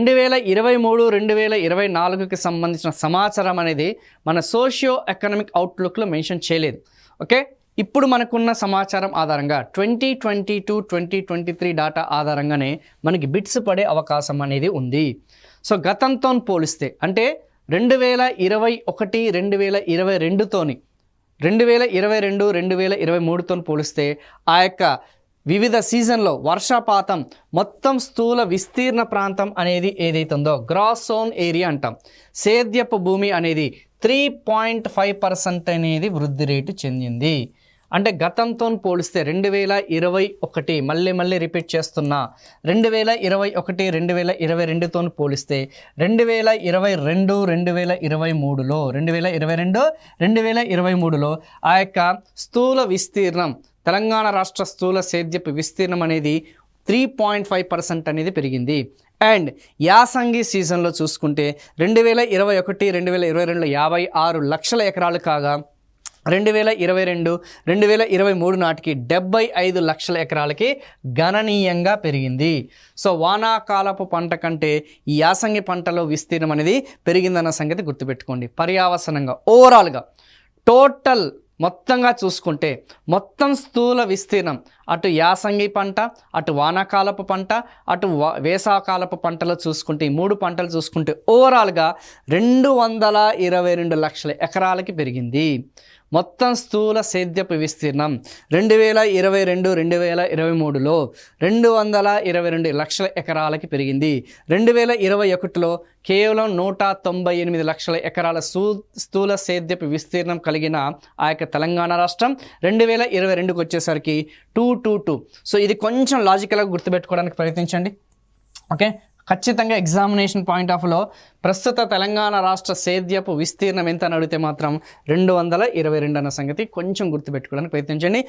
2023-2024కి సంబంధించిన సమాచారం అనేది మన సోషియో ఎకనామిక్ అవుట్లుక్లో మెన్షన్ చేయలేదు. ఓకే, ఇప్పుడు మనకున్న సమాచారం ఆధారంగా 2022-2023 డాటా ఆధారంగానే మనకి బిట్స్ పడే అవకాశం అనేది ఉంది. సో గతంతో పోలిస్తే అంటే 2021-2022తోని 2022-2023తో పోలిస్తే ఆ యొక్క వివిధ సీజన్లో వర్షపాతం మొత్తం స్థూల విస్తీర్ణ ప్రాంతం అనేది ఏదైతుందో గ్రాస్ సోన్ ఏరియా అంటాం, సేద్యపు భూమి అనేది 3.5% అనేది వృద్ధి రేటు చెందింది. అంటే గతంతో పోలిస్తే 2021 మళ్ళీ రిపీట్ చేస్తున్నా 2021-2022తో పోలిస్తే 2022-2023లో ఆ యొక్క స్థూల విస్తీర్ణం తెలంగాణ రాష్ట్ర స్థూల సేద్యపు విస్తీర్ణం అనేది 3.5% అనేది పెరిగింది. అండ్ యాసంగి సీజన్లో చూసుకుంటే 2021-2022లో 56 లక్షల ఎకరాలు కాగా 2022-2023 నాటికి 75 లక్షల ఎకరాలకి గణనీయంగా పెరిగింది. సో వానాకాలపు పంట కంటే ఈ యాసంగి పంటలో విస్తీర్ణం అనేది పెరిగిందన్న సంగతి గుర్తుపెట్టుకోండి. పర్యావసనంగా ఓవరాల్గా టోటల్ మొత్తంగా చూసుకుంటే మొత్తం స్థూల విస్తీర్ణం అటు యాసంగి పంట, అటు వానాకాలపు పంట, అటు వేసవకాలపు పంటలో చూసుకుంటే ఈ 3 పంటలు చూసుకుంటే ఓవరాల్గా 222 లక్షల ఎకరాలకి పెరిగింది. మొత్తం స్థూల సేద్యపు విస్తీర్ణం 2022-2023లో 222 లక్షల ఎకరాలకి పెరిగింది. 2021లో కేవలం 198 లక్షల ఎకరాల స్థూల సేద్యపు విస్తీర్ణం కలిగిన ఆ యొక్క తెలంగాణ రాష్ట్రం 2022కి వచ్చేసరికి 222. సో ఇది కొంచెం లాజికల్గా గుర్తుపెట్టుకోవడానికి ప్రయత్నించండి. ఓకే, ఖచ్చితంగా ఎగ్జామినేషన్ పాయింట్ ఆఫ్ వ్యూలో ప్రస్తుత తెలంగాణ రాష్ట్ర సేద్యపు విస్తీర్ణం ఎంత అని అడిగితే మాత్రం 222 అన్న సంగతి కొంచెం గుర్తుపెట్టుకోవడానికి ప్రయత్నించండి.